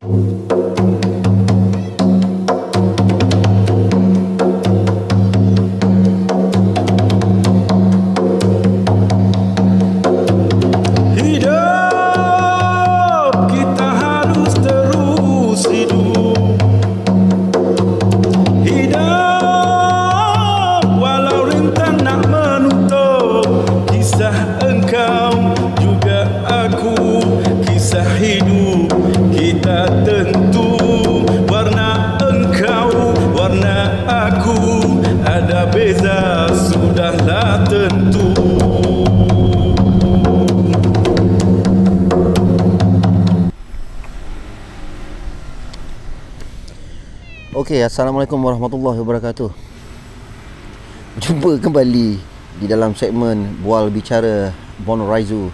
Okey, Assalamualaikum warahmatullahi wabarakatuh. Jumpa kembali di dalam segmen Bual Bicara Bono Raizu.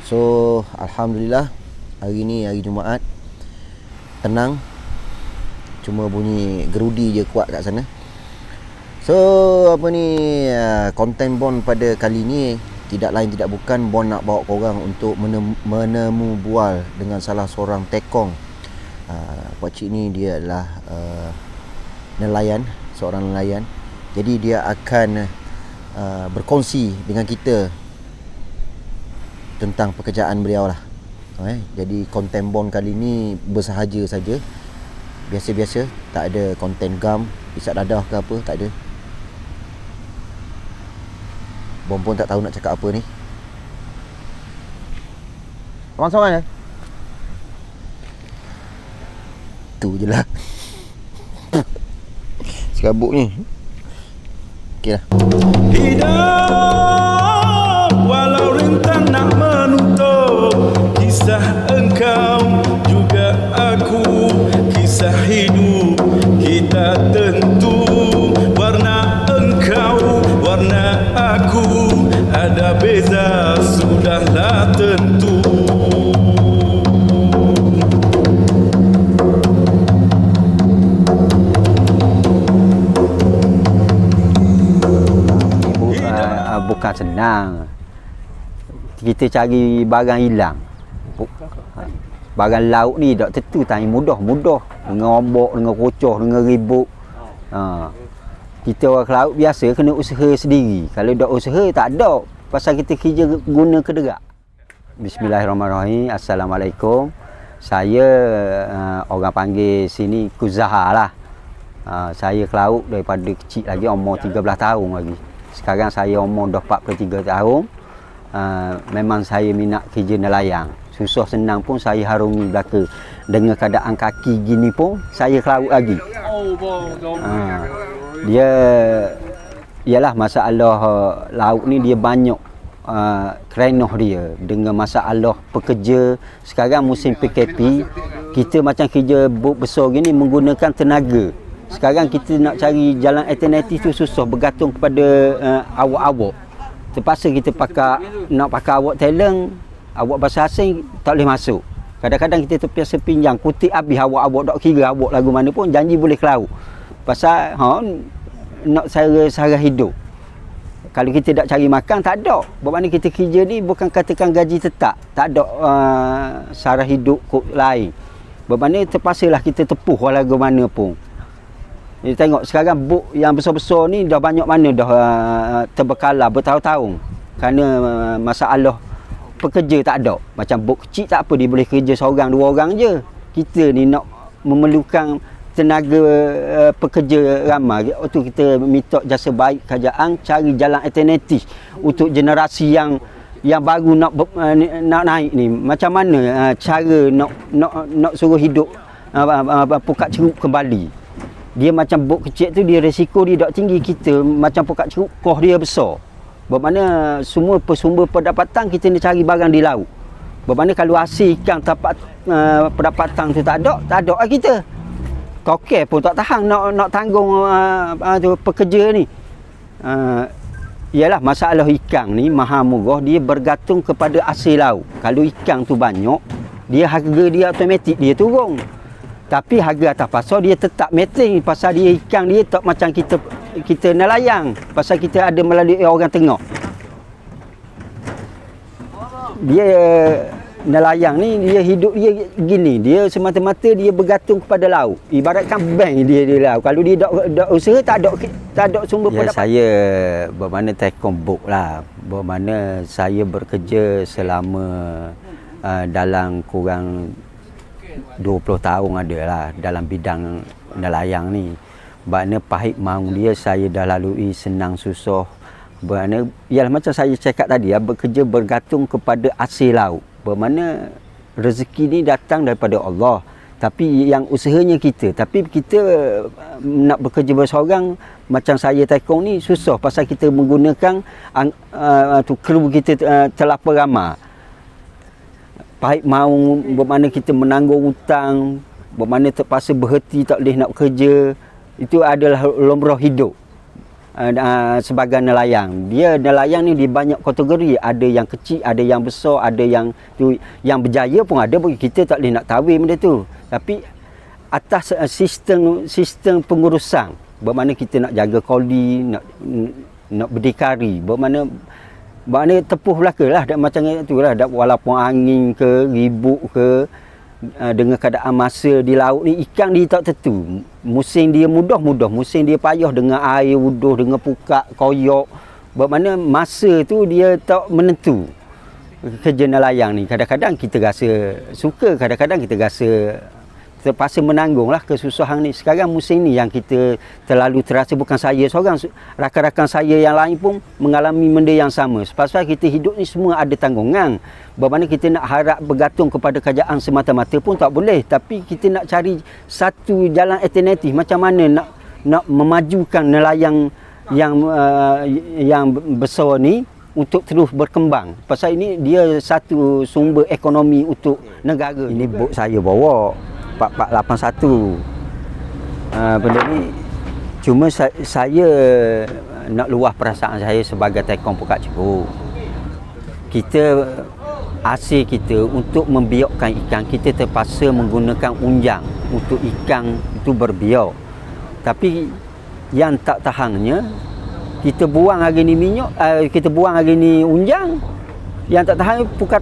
So, Alhamdulillah, hari ni hari Jumaat, tenang. Cuma bunyi gerudi je kuat kat sana. So, konten Bon pada kali ni tidak lain tidak bukan Bon nak bawa korang untuk menemu bual dengan salah seorang tekong. Pakcik ni dia adalah nelayan, seorang nelayan. Jadi dia akan berkongsi dengan kita tentang pekerjaan beliau lah. Jadi konten Bon kali ni bersahaja saja, biasa-biasa, tak ada konten gam, isak dadah ke apa, tak ada. Bon pun tak tahu nak cakap apa ni. Abang seorang ya? Tu je lah. Serabut ni. Okey lah. Hidup walau rintang nak menutup kisah engkau juga aku, kisah hidup kita tentu. Warna engkau, warna aku, ada beza sudahlah tentu. Bukan senang. Kita cari barang hilang. Barang laut ni tak tentu tak mudah. Dengan ombak, dengan kocok, dengan ribut. Kita orang laut biasa kena usaha sendiri. Kalau tak usaha tak ada. Pasal kita kerja guna kederak. Bismillahirrahmanirrahim. Assalamualaikum. Saya orang panggil sini Kuzaha lah. Saya ke laut daripada kecil lagi, umur 13 tahun lagi. Sekarang saya umur dah 43 tahun. Memang saya minat kerja nelayan. Susah senang pun saya harungi belaka. Dengan keadaan kaki gini pun saya ke laut lagi. Dia ialah masalah laut ni dia banyak kerenah dia dengan masalah pekerja. Sekarang musim PKP, kita macam kerja bot besar gini menggunakan tenaga. Sekarang kita nak cari jalan alternatif tu susah, bergantung kepada awak-awak. Terpaksa kita nak pakai awak talent, awak bahasa asing tak boleh masuk. Kadang-kadang kita terpaksa pinjam, kutip habis awak-awak, tak kira awak lagu mana pun, janji boleh ke laut. Pasal nak sara hidup. Kalau kita tak cari makan, tak ada. Bermakna kita kerja ni bukan katakan gaji tetap, tak ada sara hidup lain. Bermakna terpaksalah kita tepuh lagu mana pun. Kita tengok sekarang bot yang besar-besar ni dah banyak mana dah terbekalan bertahun-tahun. Kerana masalah pekerja tak ada. Macam bot kecil tak apa, dia boleh kerja seorang dua orang je. Kita ni nak memerlukan tenaga pekerja ramai. Itu kita minta jasa baik kerajaan cari jalan alternatif untuk generasi yang baru nak naik ni. Macam mana cara nak suruh hidup Pukat Ceruk kembali. Dia macam bot kecil tu, dia risiko dia tak tinggi. Kita macam Pukat Ceruk, koh dia besar. Bermakna semua sumber pendapatan kita nak cari barang di laut. Bermakna kalau hasil ikan pendapatan tu tak ada lah kita. Kokek pun tak tahan nak tanggung pekerja ni. Ialah masalah ikan ni maha murah, dia bergantung kepada hasil laut. Kalau ikan tu banyak, harga dia automatik dia turun. Tapi harga atas pasar dia tetap maintain. Pasal dia ikan dia tak macam kita nelayan. Pasal kita ada melalui orang tengah. Dia nelayan ni dia hidup dia gini, dia semata-mata dia bergantung kepada laut. Ibaratkan bank dia di laut. Kalau dia dak usaha tak ada sumber pendapatan. Saya bermakna tekong book lah. Bermakna saya bekerja selama dalam kurang 20 tahun ada lah dalam bidang nelayan ni. Bermakna pahit maung dia saya dah lalui, senang susah. Bermakna ialah macam saya cakap tadi, bekerja bergantung kepada hasil laut. Bermakna rezeki ni datang daripada Allah, tapi yang usahanya kita. Tapi kita nak bekerja berseorang macam saya tekong ni susah pasal kita menggunakan kru kita terlampau ramai. Pahit maung, bermakna kita menanggung hutang, bermakna terpaksa berhenti, tak boleh nak bekerja. Itu adalah lumrah hidup sebagai nelayan. Nelayan ni di banyak kategori, ada yang kecil, ada yang besar, ada yang berjaya pun ada, kita tak boleh nak tawar benda tu. Tapi atas sistem pengurusan, bermakna kita nak jaga koli, nak berdikari, bermakna tepuh belaka lah, macam tu lah, walaupun angin ke ribut ke, dengan keadaan masa di laut ni, ikan dia tak tentu. Musim dia mudah, musim dia payah dengan air wuduh, dengan pukak, koyok. Bermakna masa tu dia tak menentu. Kerja nelayan ni kadang-kadang kita rasa suka, kadang-kadang kita rasa terpaksa menanggung lah kesusahan ni. Sekarang musim ni yang kita terlalu terasa, bukan saya seorang, rakan-rakan saya yang lain pun mengalami benda yang sama. Sebab kita hidup ni semua ada tanggungan. Bermakna kita nak harap bergantung kepada kerajaan semata-mata pun tak boleh. Tapi kita nak cari satu jalan alternatif, macam mana nak memajukan nelayan yang besar ni untuk terus berkembang. Pasal ini dia satu sumber ekonomi untuk negara. Ini bot saya bawa 4481. Benda ni cuma saya nak luah perasaan saya sebagai tekong Pukat Ceruk. Kita hasil kita untuk membiakkan ikan, kita terpaksa menggunakan unjang untuk ikan itu berbiak. Tapi yang tak tahannya, kita buang hari ni minyak, kita buang hari ni unjang. Yang tak tahan pukat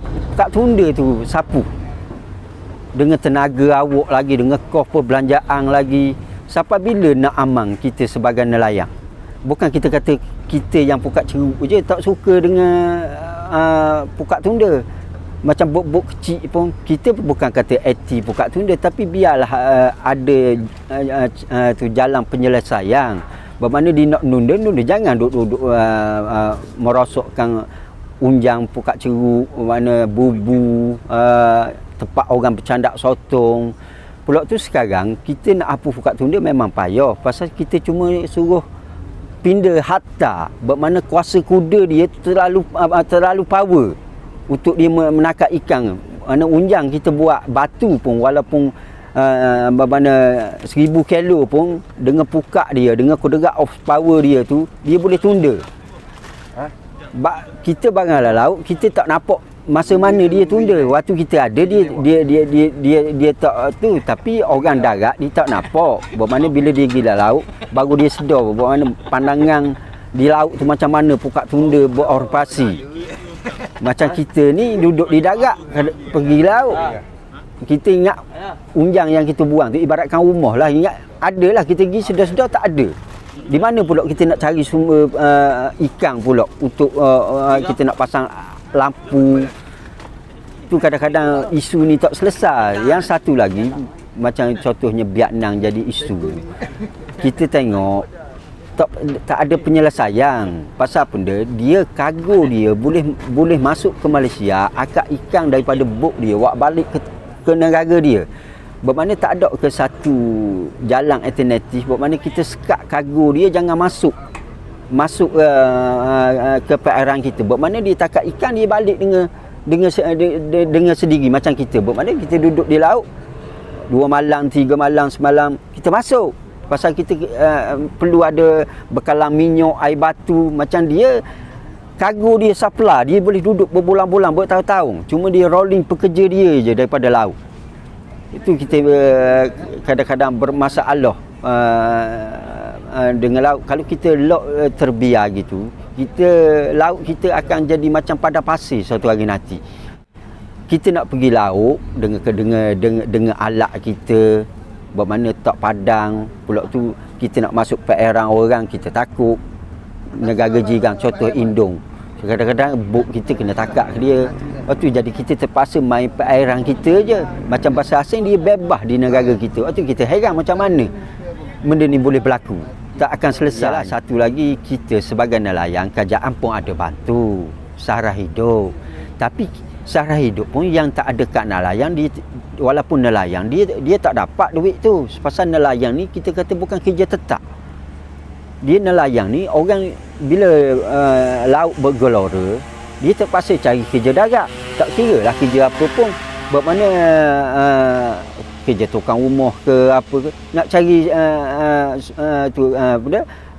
tunda tu sapu. Dengan tenaga awak lagi, dengan kos perbelanjaan lagi. Sampai bila nak aman kita sebagai nelayan? Bukan kita kata kita yang Pukat Ceruk je tak suka dengan pukat tunda. Macam bot-bot kecil pun, kita bukan kata anti pukat tunda, tapi biarlah ada tu jalan penyelesaian. Bermakna dia nak nunda, jangan duduk merosokkan unjang Pukat Ceruk, mana bubu, tempat orang bercandak sotong. Pulak tu sekarang kita nak hapus pukat tunda memang payah, pasal kita cuma suruh pindah harta. Bermakna kuasa kuda dia terlalu power untuk dia menangkap ikan. Mana unjang kita buat batu pun, walaupun bermakna 1000 kilo pun, dengan pukak dia, dengan kuderat of power dia tu, dia boleh tunda. Kita barang laut, kita tak nampak masa mana dia tunda. Waktu kita ada dia tak tu, tapi orang darat dia tak nampak. Bermakna bila dia gila laut baru dia sedar bermakna pandangan di laut tu macam mana pukat tunda beroperasi. Macam kita ni duduk di darat, pergi laut, kita ingat unjang yang kita buang tu ibaratkan rumah lah. Ingat ada lah, kita pergi sedar-sedar tak ada. Di mana pula kita nak cari sumber ikan pula untuk kita nak pasang lampu. Tu kadang-kadang isu ni tak selesai. Yang satu lagi, macam contohnya Vietnam jadi isu. Kita tengok tak ada penyelesaian. Pasal apa dia kargo dia boleh masuk ke Malaysia, akak ikan daripada bot dia buat balik ke negara dia. Bermakna tak ada ke satu jalan alternatif. Bermakna kita sekat kargo dia jangan masuk ke perairan kita. Bermakna dia tangkap ikan, dia balik dengan sendiri macam kita. Bermakna kita duduk di laut 2 malam, 3 malam, semalam kita masuk. Pasal kita perlu ada bekalan minyak, air batu. Macam dia kargo dia supply, dia boleh duduk berbulan-bulan, bertahun-tahun. Cuma dia rolling pekerja dia je daripada laut. Itu kita kadang-kadang bermasalah dengan laut. Kalau kita terbiar gitu, laut kita akan jadi macam padang pasir suatu hari nanti. kita nak pergi laut dengan alat kita, bermakna tak padang, pula tu kita nak masuk perairan orang, kita takut. Negara jiran, contoh Indung, kadang-kadang bot kita kena takak dia. Lepas tu jadi kita terpaksa main perairan kita je. Macam bahasa asing dia bebas di negara kita. Lepas tu kita heran macam mana benda ni boleh berlaku. Tak akan selesai lah. Satu lagi, kita sebagai nelayan, kerajaan pun ada bantu sara hidup. Tapi sara hidup pun yang tak ada kat nelayan, dia walaupun nelayan, dia tak dapat duit tu. Pasal nelayan ni kita kata bukan kerja tetap. Dia nelayan ni orang bila laut bergelora, dia terpaksa cari kerja darat. Tak kira lah kerja apa pun. Bermakna kerja tukang rumah ke apa ke, nak cari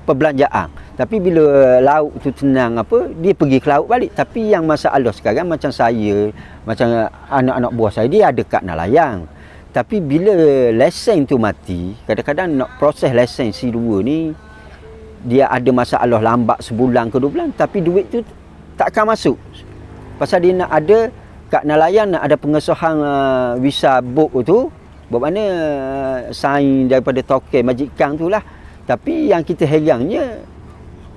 perbelanjaan. Tapi bila laut tu tenang apa, dia pergi ke laut balik. Tapi yang masalah sekarang macam saya, macam anak-anak buah saya, dia ada kad nelayan. Tapi bila lesen tu mati, kadang-kadang nak proses lesen C2 ni, dia ada masalah lambat sebulan ke 2 bulan, tapi duit tu tak akan masuk. Pasal dia nak ada kad nelayan, nak ada pengesahan visa boat tu, bermakna sign daripada token majikan tu lah. Tapi yang kita herannya,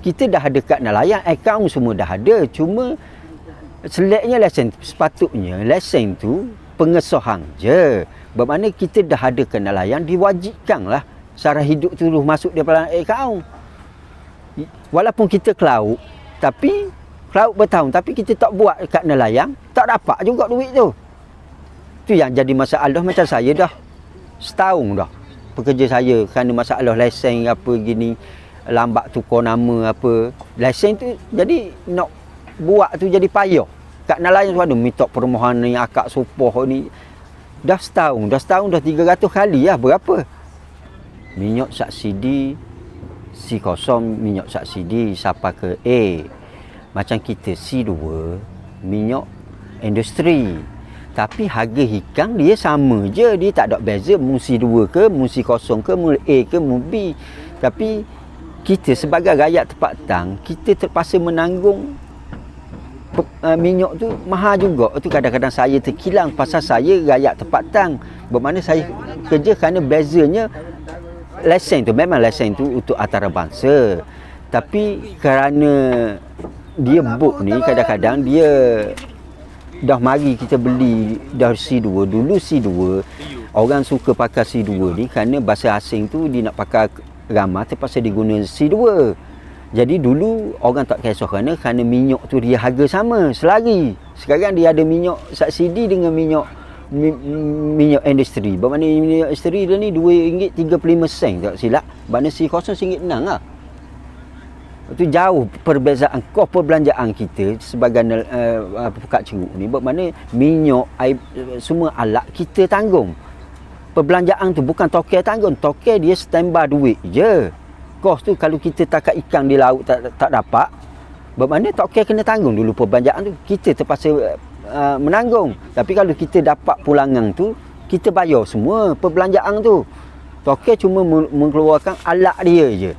kita dah ada kad nelayan, akaun semua dah ada, cuma seleknya lesen. Sepatutnya lesen tu pengesahan je. Bermakna kita dah ada kad nelayan, diwajibkan lah sara hidup tu masuk daripada akaun. Walaupun kita ke laut, tapi ke laut bertahun, tapi kita tak buat kad nelayan, tak dapat juga duit tu. Tu yang jadi masalah. Macam saya dah setahun dah pekerja saya kerana masalah lesen apa gini, lambat tukar nama apa. Lesen tu jadi nak buat tu jadi payah. Kad nelayan tu ada minta permohonan ni, akad supoh ni. Dah setahun dah 300 kali lah. Berapa? Minyak subsidi C0, minyak subsidi sampai ke A. Macam kita C2, minyak industri. Tapi harga ikan dia sama je, dia tak ada beza mu C2 ke, mu C0 ke, mu A ke, mu B. Tapi kita sebagai rakyat tempatan, kita terpaksa menanggung minyak tu mahal juga. Tu kadang-kadang saya terkilang pasal saya rakyat tempatan. Bermakna saya kerja kerana bezanya lesen tu, memang lesen tu untuk antarabangsa. Tapi kerana dia book ni, kadang-kadang dia dah mari kita beli dah C2. Dulu C2 orang suka pakai C2 ni kerana bahasa asing tu dia nak pakai ramah, terpaksa diguna C2. Jadi dulu orang tak kisah kerana minyak tu dia harga sama selari. Sekarang dia ada minyak subsidi dengan minyak industri. Bermakna minyak industri dia ni RM2.35 tak silap. Bermakna C0 RM1.6 lah. Itu jauh perbezaan kos perbelanjaan kita sebagai pekat ceruk ni. Bermakna minyak, air, semua alat kita tanggung. Perbelanjaan tu bukan token tanggung. Token dia standby duit je. Kos tu kalau kita tangkap ikan di laut tak dapat, bermakna token kena tanggung dulu perbelanjaan tu. Kita terpaksa menanggung. Tapi kalau kita dapat pulangan tu, kita bayar semua perbelanjaan tu. Token cuma mengeluarkan alat dia je.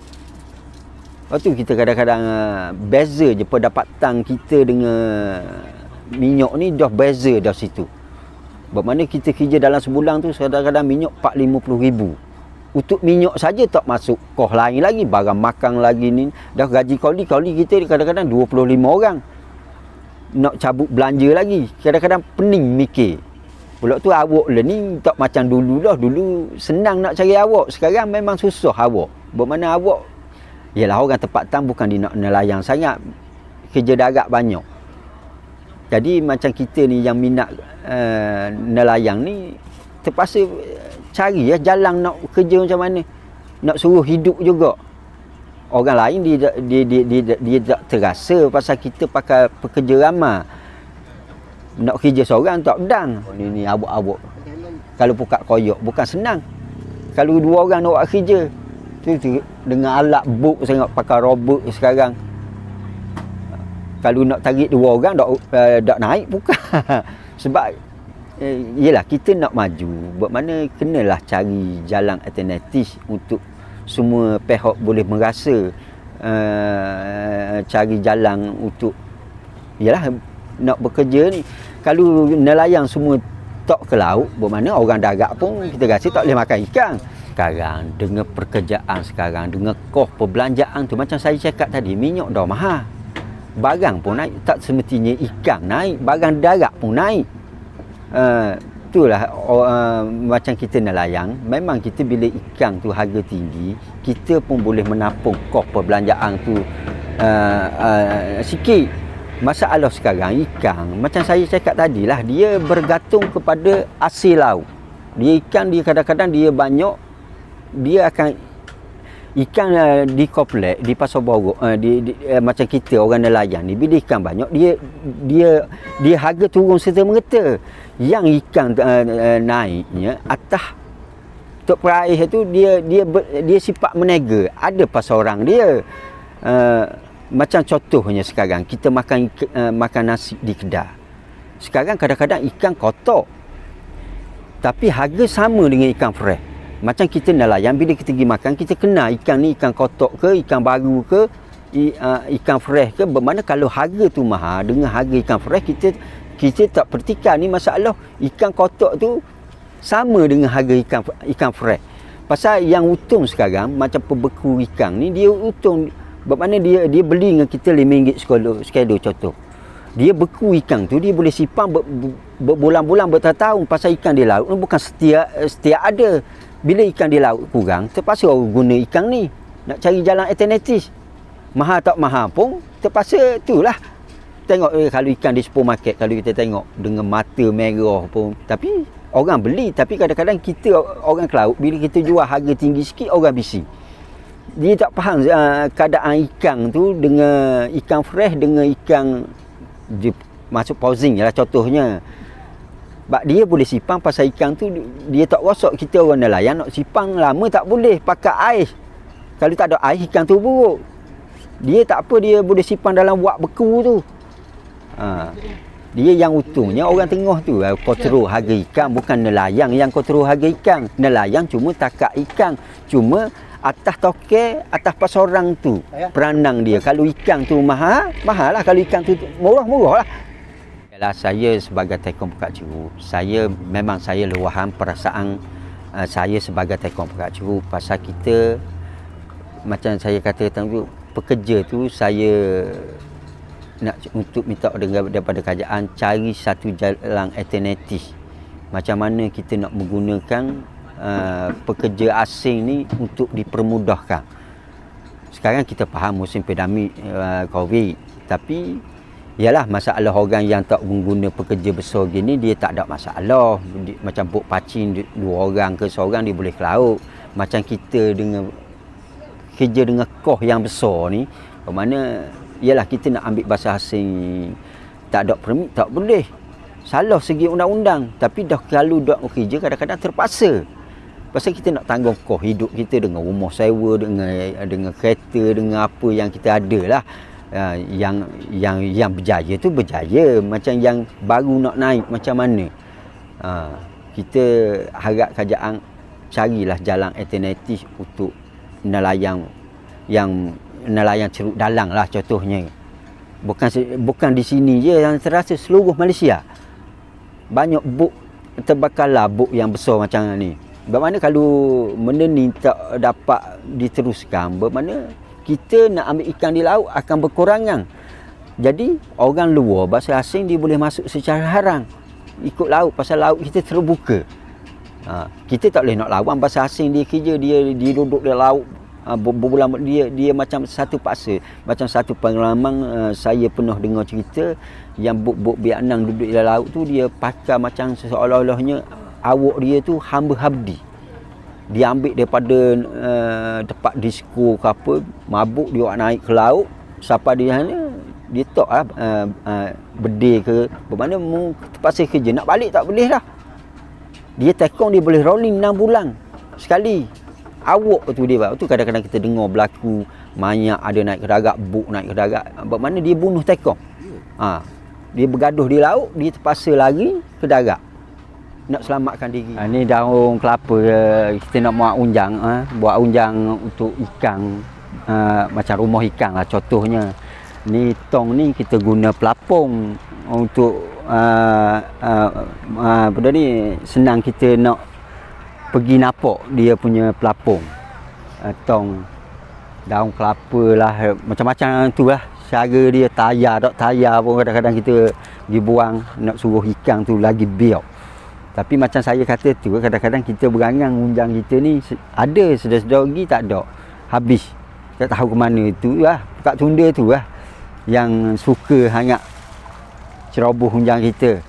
Lepas tu kita kadang-kadang beza je pendapatan kita dengan minyak ni, dah beza dah situ. Bermakna kita kerja dalam sebulan tu kadang-kadang minyak 450,000. Untuk minyak saja tak masuk kos lain lagi, barang makan lagi ni. Dah gaji koli kita kadang-kadang 25 orang. Nak cabut belanja lagi, kadang-kadang pening mikir. Pula tu awak lah ni tak macam dulu lah. Dulu senang nak cari awak, sekarang memang susah awak. Bermakna awak, yalah orang tempatan bukan dia nak nelayan sangat, kerja darat banyak. Jadi macam kita ni yang minat nelayan ni, terpaksa cari jalan nak kerja macam mana, nak suruh hidup juga. Orang lain dia tak terasa pasal kita pakai pekerja ramah. Nak kerja seorang tak pedang. Ni abuk-abuk. Kalau buka koyok bukan senang. Kalau 2 orang nak buat kerja tu dengan alat buk sangat, pakai robot sekarang. Kalau nak tarik 2 orang tak naik bukan. Sebab yelah kita nak maju, bermakna kenalah cari jalan alternatif untuk semua pihak boleh merasa cari jalan untuk, yalah nak bekerja ni. Kalau nelayan semua tok ke laut, bermakna orang darat pun kita rasa tak boleh makan ikan. Sekarang dengan pekerjaan sekarang, dengan kos perbelanjaan tu, macam saya cakap tadi, minyak dah mahal. Barang pun naik, tak semestinya ikan naik, barang darat pun naik. Itulah macam kita nelayan, memang kita bila ikan tu harga tinggi, kita pun boleh menampung kos perbelanjaan tu sikit. Masalah sekarang ikan, macam saya cakap tadilah, dia bergantung kepada hasil laut. Dia ikan, dia kadang-kadang dia banyak, dia akan ikan di komplek, di pasar borok, macam kita orang nelayan ni, bila ikan banyak, dia harga turun serta-merta. Yang ikan naiknya atas tok peraih tu, dia sifat menega, ada pasaran dia. Macam contohnya sekarang kita makan nasi di kedai. Sekarang kadang-kadang ikan kotor, tapi harga sama dengan ikan fresh. Macam kita nelayan, bila kita pergi makan, kita kenal ikan ni ikan kotor ke, ikan baru ke, ikan fresh ke. Bermakna kalau harga tu mahal dengan harga ikan fresh, kita tak pertikaikan. Ni masalah ikan kotor tu sama dengan harga ikan fresh. Pasal yang untung sekarang macam pembeku ikan ni, dia untung. Bermakna dia beli dengan kita RM5 sekilo contoh. Dia beku ikan tu, dia boleh simpan berbulan-bulan, bertahun-tahun. Pasal ikan di laut ni bukan setiap ada. Bila ikan di laut kurang, terpaksa orang guna ikan ni. Nak cari jalan alternatif. Mahal tak mahal pun, terpaksa itulah. Tengok kalau ikan di supermarket, kalau kita tengok dengan mata merah pun, tapi orang beli. Tapi kadang-kadang kita orang ke laut, bila kita jual harga tinggi sikit, orang bising. Dia tak faham keadaan ikan tu dengan ikan fresh, dengan ikan dia masuk pausing lah contohnya. Sebab dia boleh simpan, pasal ikan tu dia tak rosak. Kita orang nelayan nak simpan lama tak boleh, pakai ais. Kalau tak ada ais, ikan tu buruk. Dia tak apa, dia boleh simpan dalam wak beku tu. Dia yang untungnya orang tengah tu kontrol harga ikan, bukan nelayan yang kontrol harga ikan. Nelayan cuma takak ikan, cuma atas toke, atas pasaran tu peranang dia. Kalau ikan tu mahal lah. Kalau ikan tu murah lah. Yalah, saya sebagai tekong Perak Ceru, saya luahan perasaan saya sebagai tekong Perak Ceru. Pasal kita, macam saya kata tadi, pekerja tu saya nak untuk minta daripada kerajaan cari satu jalan alternatif. Macam mana kita nak menggunakan pekerja asing ni untuk dipermudahkan. Sekarang kita faham musim pandemik COVID, tapi ialah masalah orang yang tak mengguna pekerja besar gini, dia tak ada masalah. Macam bot pacing 2 orang ke seorang, dia boleh ke laut. Macam kita dengan kerja dengan kos yang besar ni, bermakna ialah kita nak ambil bahasa asing, tak ada permit, tak boleh. Salah segi undang-undang. Tapi dah kalau dah kerja, kadang-kadang terpaksa. Pasal kita nak tanggung kos hidup kita dengan rumah sewa, dengan kereta, dengan apa yang kita ada lah. Yang berjaya tu berjaya. Macam yang baru nak naik macam mana. Kita harap kerajaan carilah jalan alternatif untuk nelayan yang nelayan ceruk dalang lah contohnya. Bukan di sini je yang terasa, seluruh Malaysia. Banyak bot terbakar lah, bot yang besar macam ni. Bermakna kalau benda ni tak dapat diteruskan, bermakna kita nak ambil ikan di laut akan berkurangan. Jadi orang luar, bahasa asing, dia boleh masuk secara haram ikut laut, pasal laut kita terbuka. Kita tak boleh nak lawan bahasa asing. Dia kerja, dia duduk di laut berbulan, dia macam satu paksa. Macam satu pengalaman saya pernah dengar cerita yang bot Vietnam duduk di laut tu, dia pakai macam seolah-olahnya awak dia tu hamba habdi. Dia ambil daripada tempat disko ke apa, mabuk, dia naik ke laut, siapa dia dia tak lah bedil ke, bermakna terpaksa kerja. Nak balik tak boleh dah. Dia tekong, dia boleh rolling 6 bulan sekali. Awak tu dia, tu kadang-kadang kita dengar berlaku banyak ada naik ke darat, bot naik ke darat, bermakna dia bunuh tekong. Dia bergaduh di laut, dia terpaksa lari ke darat nak selamatkan diri. Ni daun kelapa, kita nak buat unjang untuk ikan, macam rumah ikan lah contohnya. Ni tong ni kita guna pelapung, untuk benda ni senang kita nak pergi nampak dia punya pelapung, tong daun kelapa lah, macam-macam tu lah. Cara dia tayar tak tayar pun kadang-kadang kita pergi buang, nak suruh ikan tu lagi biak. Tapi macam saya kata tu, kadang-kadang kita berangan unjang kita ni ada sedar-sedar lagi tak ada, habis tak tahu ke mana. Tu lah Pak Tunda tu lah yang suka hangat ceroboh unjang kita.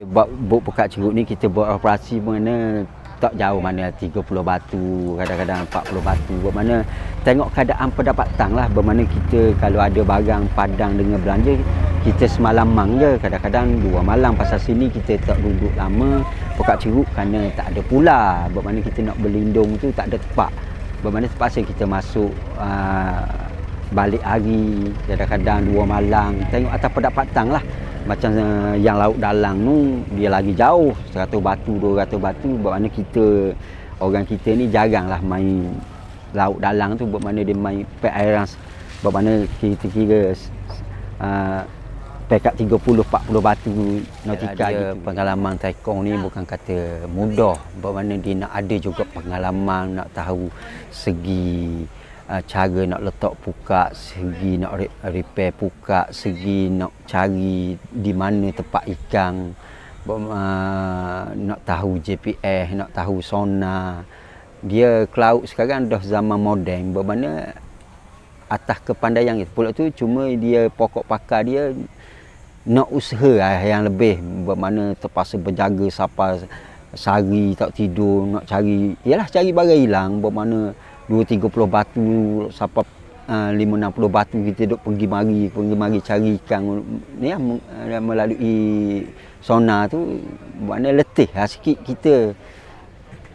Buat bot Pekak Cerut ni kita buat operasi mana tak jauh mana, 30 batu, kadang-kadang 40 batu. Bermakna tengok keadaan pendapatan lah. Bermakna kita kalau ada barang padang dengan belanja, kita semalam mang je, kadang-kadang 2 malam. Pasal sini kita tak duduk lama Pekak Cerut kerana tak ada pula. Bermakna kita nak berlindung tu tak ada tempat. Bermakna terpaksa kita masuk balik hari, kadang-kadang 2 malam. Tengok atas pendapatan lah. Macam yang laut dalang tu dia lagi jauh, 100 batu 200 batu. Bermakna kita, orang kita ni jaranglah main laut dalang tu. Bermakna dia main perairan, bermakna kita kira pekat 30-40 batu nautika gitu. Pengalaman tekong ni bukan kata mudah. Bermakna dia nak ada juga pengalaman, nak tahu segi cara nak letak pukak, segi nak repair pukak, segi nak cari di mana tempat ikan, nak tahu GPS, nak tahu sonar. Dia ke laut sekarang dah zaman moden, bermakna atas kepandaian itu. Pula tu cuma dia pokok pakar dia nak usaha yang lebih, bermakna terpaksa berjaga sampai sehari tak tidur, nak cari, ialah cari barang hilang. Bermakna 2-30 batu sampai 5-60 batu kita duk pergi mari cari ikan ni melalui sonar tu. Makna letih lah sikit kita.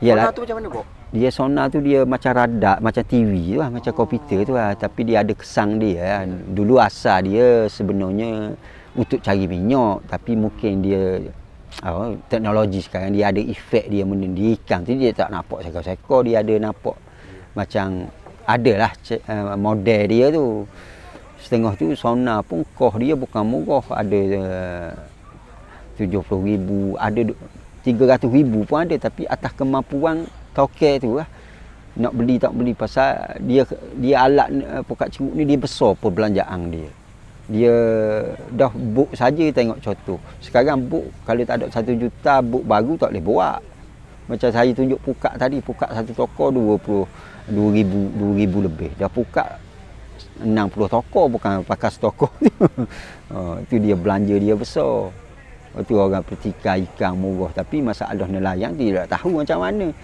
Sonar tu macam mana, Bok? Dia sonar tu dia macam radar, macam TV tu lah, macam komputer tu lah, tapi dia ada kesang dia. Dulu asal dia sebenarnya untuk cari minyak, tapi mungkin dia teknologi sekarang dia ada efek dia menendi ikan tu, dia tak nampak sekor-sekor, dia ada nampak macam adalah model dia tu. Setengah tu sonar pun kos dia bukan murah, ada 70,000, ada 300,000 pun ada. Tapi atas kemampuan token tu lah, nak beli tak beli. Pasal dia alat Pekak Cerut ni dia besar perbelanjaan dia. Dia dah book saja, tengok contoh. Sekarang book kalau tak ada 1 juta, book baru tak boleh buat. Macam saya tunjuk pukak tadi, pukak satu toko 2,000 lebih. Dah pukak 60 toko, bukan pakai toko tu. Itu dia belanja dia besar. Itu orang petikai ikan murah, tapi masalah nelayan dia tak tahu macam mana.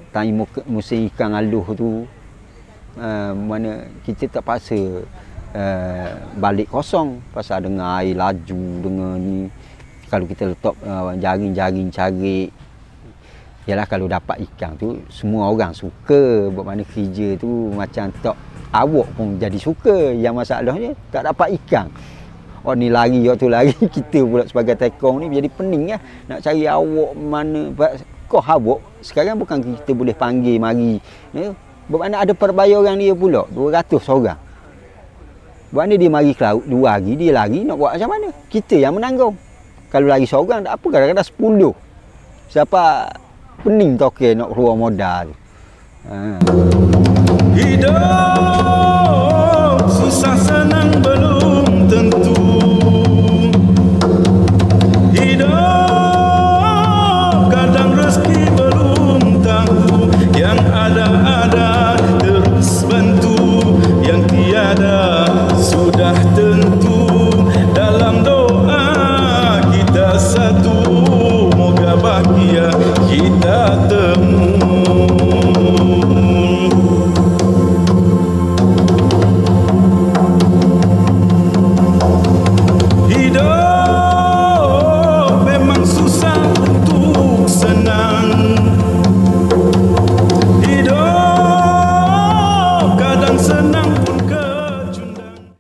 Time musim ikan aluh tu, mana kita terpaksa balik kosong pasal dengan air laju, dengan ni. Kalau kita letak jaring-jaring cari, ialah kalau dapat ikan tu semua orang suka. Bermakna kerja tu macam tak awak pun jadi suka. Yang masalahnya tak dapat ikan. Oh ni lari, waktu lari kita pula sebagai tekong ni jadi pening lah. Nak cari awak mana. Kau awak sekarang bukan kita boleh panggil mari. Bermakna ada perbayaran dia pula 200 orang. Bermakna dia mari ke laut 2 hari, dia lari nak buat macam mana? Kita yang menanggung. Kalau lari seorang tak apa, kadang-kadang 10. Siapa pening toke nak keluar modal. Hidup susah